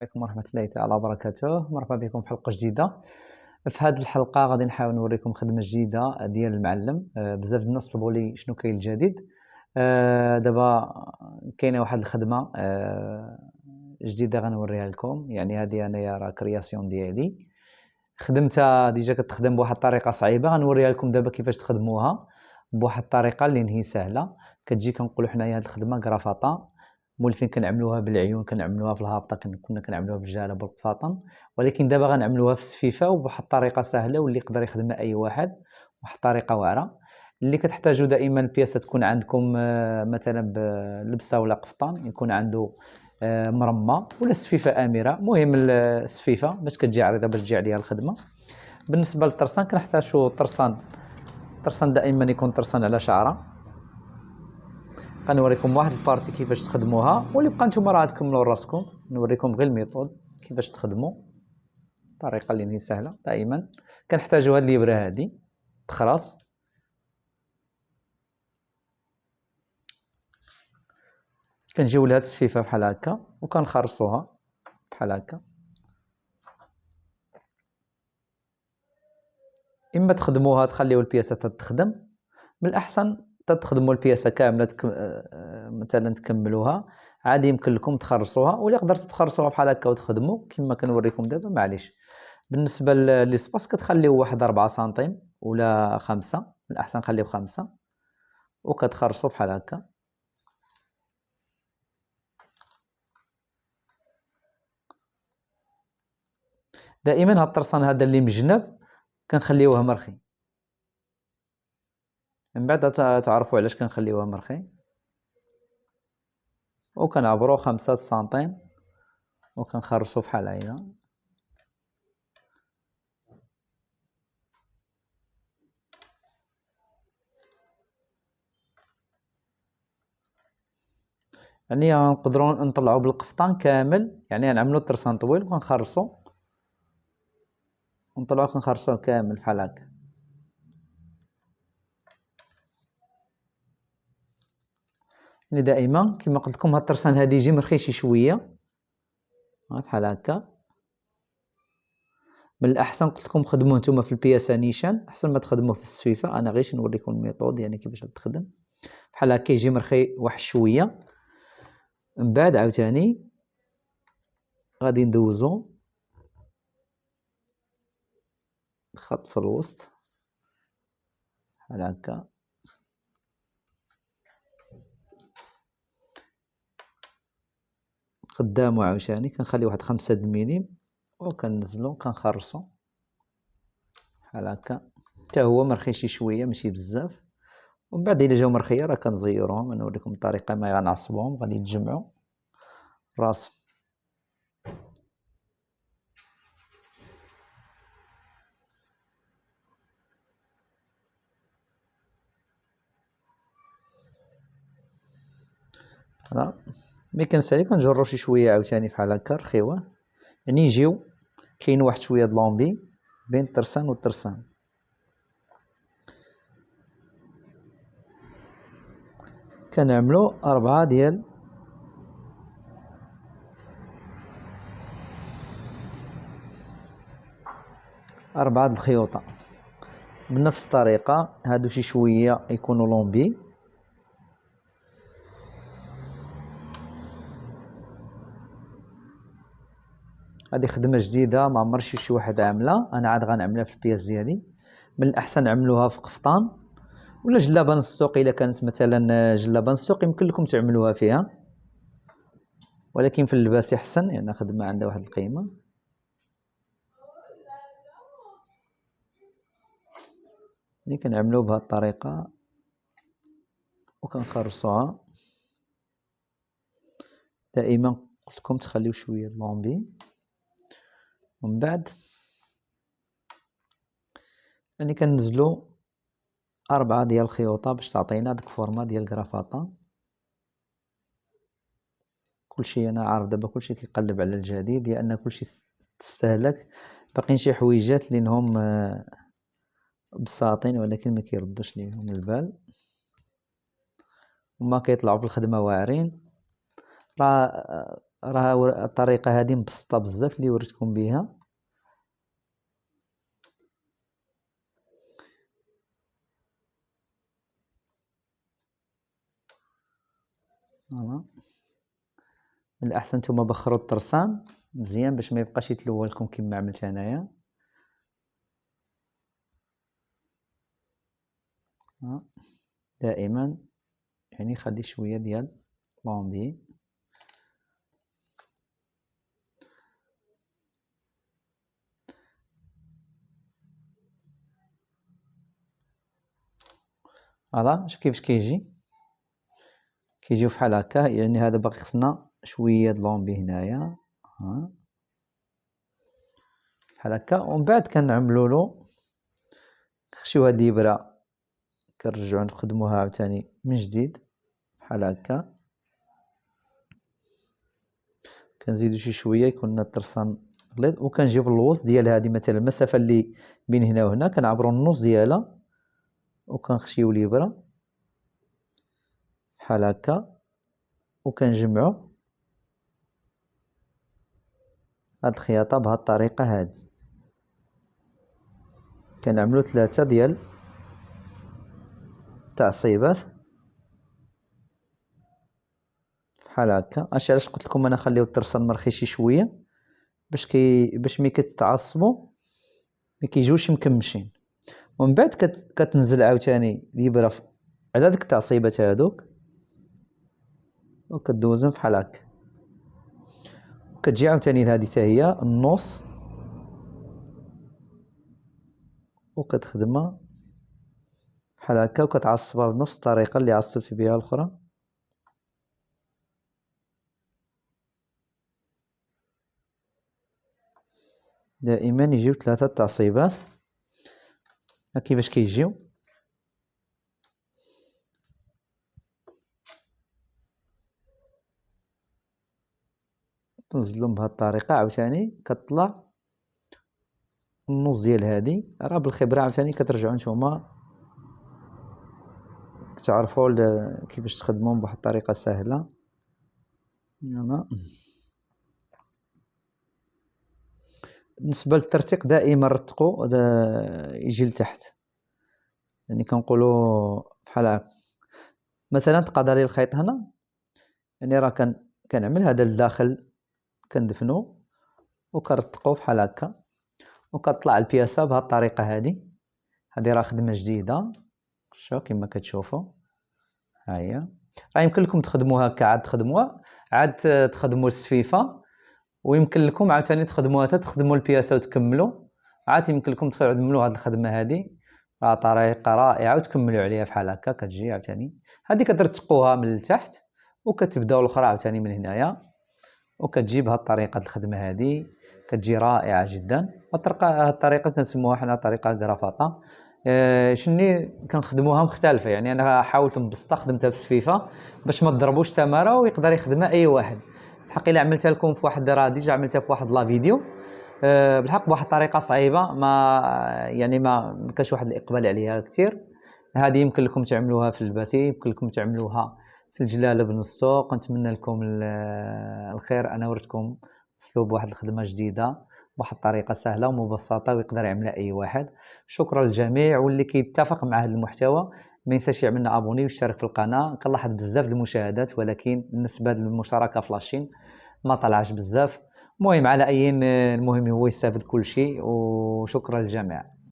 عليكم ورحمة الله تعالى وبركاته. مرحبا بكم في حلقة جديدة. في هذه الحلقة غادي نحاول نوريكم خدمة جديدة ديال المعلم. بزاف الناس طلبوا لي شنو كاين الجديد. دابا كاينه واحد الخدمة جديدة غنوريها لكم. يعني هذه انايا راه كرياسيون ديالي، خدمتها ديجا كتخدم بواحد الطريقة صعيبة. غنوريها لكم دابا كيفاش تخدموها بواحد الطريقة اللي هي سهلة. كتجي كنقولوا حنايا هذه الخدمة كرافطة، مولفين كنعملوها بالعيون، كنعملوها في الهابطه، كنا كنعملوها بالجلب والقفاطن، ولكن دابا غنعملوها في السفيفه وبواحد الطريقه سهله واللي يقدر يخدمها اي واحد، واحد الطريقه واعره. اللي كتحتاجوا دائما البياسه تكون عندكم مثلا بلبسه ولا قفطان، يكون عنده مرمى ولا السفيفه اميره. مهم السفيفه باش كتجي عريضه باش تجي عليها الخدمه. بالنسبه للطرسان كنحتاجوا طرسان دائما يكون طرسان على شعره. غنوريكم واحد البارتي كيفاش تخدموها، واللي بقى نتوما راه تكملوا راسكم. نوريكم غير الميثود كيفاش تخدموا الطريقه اللي هي سهله. دائما كنحتاجوا هاد الابره هادي تخرص، كنجيو لهاد السفيفه بحال هكا وكنخرصوها بحال هكا. اما تخدموها تخليو البياسه تخدم، من الاحسن تخدموا البياسه كامله مثلا تكملوها عادي. يمكن لكم تخرصوها، ولا قدرتوا تخرصوها بحال هكا وتخدموا كما كنوريكم دابا. معليش، بالنسبه للسباس كتخليوه واحد 4 سنتيم ولا 5، من الاحسن خليوه 5 وكتخرصوا بحال هكا. دائما هاد الطرسان هذا اللي مجنب كنخليوه مرخي. من بعد تعرفوا علاش كنخليوه مرخي. وكنعبروا 5 سنتيم وكنخرصوا بحال هنا. يعني نقدروا نطلعوا بالقفطان كامل، يعني نعملوا الطرسان طويل وكنخرصوا ونطلعوا كنخرصوه كامل بحال هكا. يعني دائما كما قلت لكم هاد الطرسان هادي يجي مرخي شي شويه بحال هكا. من الاحسن قلت لكم خدموه نتوما في البياسه نيشان احسن ما تخدموه في السفيفه. انا غير نوريكم الميثود يعني كيفاش تخدم بحال هكا. يجي مرخي واحد شويه. من بعد عاوتاني غادي ندوزو خط في الوسط بحال هكا. قدامو عاوتاني كنخلي واحد 5 ملم وكنزلو كنخرصو بحال هكا. حتى هو مرخي شي شويه ماشي بزاف. ومن بعد الا جاو مرخيه راه كنزيروهم. نوريكم الطريقه ما غنعصبوهم. غادي يتجمعوا راسهم. فوالا ملي كنسالي كنجرو شي شويه عاوتاني بحال هكا رخيوه. يعني يجيو كاين واحد شويه د لومبي بين الطرسان والطرسان. كنعملو 4 ديال الخيوطه بنفس الطريقه. هادو شي شويه يكونوا لومبي. هذه خدمه جديده ما عمر شي واحد عاملها. انا عاد غنعملها في البياس ديالي. من الاحسن عملوها في قفطان ولا جلابه نسوق. الا كانت مثلا جلابه نسوق يمكن لكم تعملوها فيها، ولكن في اللباس احسن يعني خدمه عندها واحد القيمه. اللي كنعملو بهذه الطريقه وكنخرصوها. دائما قلت لكم تخليو شويه لومبي. ومن بعد يعني كنزلو 4 ديال الخيوطه باش تعطينا ديك الفورما ديال كرافطه. كلشي انا عارف دابا كلشي كيقلب على الجديد، لان كلشي تستهلك. باقيين شي حويجات اللي هم بساطين ولكن ما كيردوش ليهم البال وما كيطلعوا في الخدمه واعرين. راه راه الطريقة هذه مبسطة بزاف اللي وريتكم بها. فوالا، من الأحسن نتوما بخروا الطرسان مزيان باش ما يبقاش يتلوى لكم كما عملت انايا. دائما يعني خلي شوية ديال لومبي. فوالا، شوف كيفاش كيجيو فحال هكا، يعني هذا باقي خصنا شوية د لومبي هنايا. بحال هكا، ومن بعد كنعملولو نخشيو هاد الإبرة كنرجعو نخدموها عاوتاني من جديد بحال هكا. كنزيدو شي شوية يكون لنا الطرسان غليظ، وكنجيو في الوسط ديال هادي مثلا المسافة اللي بين هنا وهنا كنعبرو النص ديالها وكنخشيو الإبرة بحال هكا، وكنجمعو هاد الخياطة بهاد الطريقة هادي. كنعملو 3 ديال التعصيبات بحال هكا. هادشي علاش قلت لكم انا خليو الطرسان مرخي شي شويه باش ملي كتعصبوا ما كيجيوش مكمشين. ومن بعد كتنزل عاوتاني الابره على ديك التعصيبات هادوك وكدوزهم بحال هكا، وكتجي عاوتاني لهادي حتى هي النص وكتخدمها بحال هكا، وكتعصبها بنفس الطريقه اللي عصبت بها الاخرى. دائما يجيو 3 تعصيبات. ها كيفاش كيجيو. تنزلهم بهاد الطريقه عاوتاني كطلع النص ديال هادي. راه بالخبره عاوتاني كترجعوا نتوما تعرفوا كيفاش تخدموهم بواحد الطريقه سهله. يلا، بالنسبه للترتيق دائما رتقوا يجي لتحت، يعني كنقولوا بحال هكا. مثلا تقاد لي الخيط هنا، يعني راه كنعمل هذا لداخل كندفنو وكنرتقو بحال هكا، وكتطلع البياسه بهذه الطريقه هذه راه خدمه جديده. شوف كما كتشوفوا، ها هي راه يمكن لكم تخدموها هكا، عاد تخدموها عاد تخدموا السفيفه، ويمكن لكم عاوتاني تخدموها حتى تخدموا البياسه وتكملوا. عاد يمكن لكم تعملوا هذه الخدمه هذه، راه طريقه رائعه وتكملوا عليها بحال هكا. كتجي عاوتاني هذه كترتقوها من التحت وكتبداو الاخرى عاوتاني من هنايا، وكتجي بهذه الطريقه الخدمه هذه كتجي رائعه جدا. هذه الطريقه كنسموها حنا طريقه كرافطه. شني كنخدموها مختلفه، يعني انا حاولت نبسطها، خدمتها بسفيفه باش ما تضربوش تماره ويقدر يخدمها اي واحد. الحق الا عملتها لكم في واحد راه ديجا عملتها في واحد لا فيديو بالحق بواحد الطريقه صعيبه، ما كاش واحد الاقبال عليها كثير. هذه يمكن لكم تعملوها في الباتي، يمكن لكم تعملوها في الجلاله بن السوق. نتمنى لكم الخير. انا وريتكم اسلوب واحد الخدمه جديده بواحد الطريقه سهله ومبسطه ويقدر يعملها اي واحد. شكرا للجميع، واللي كيتفق مع هذا المحتوى ما ينساش يعملنا ابوني ويشترك في القناه. كنلاحظ بزاف المشاهدات، ولكن بالنسبه للمشاركه فلاشين ما طلعش بزاف. المهم على اي المهم هو يستافد كل شيء، وشكرا للجميع.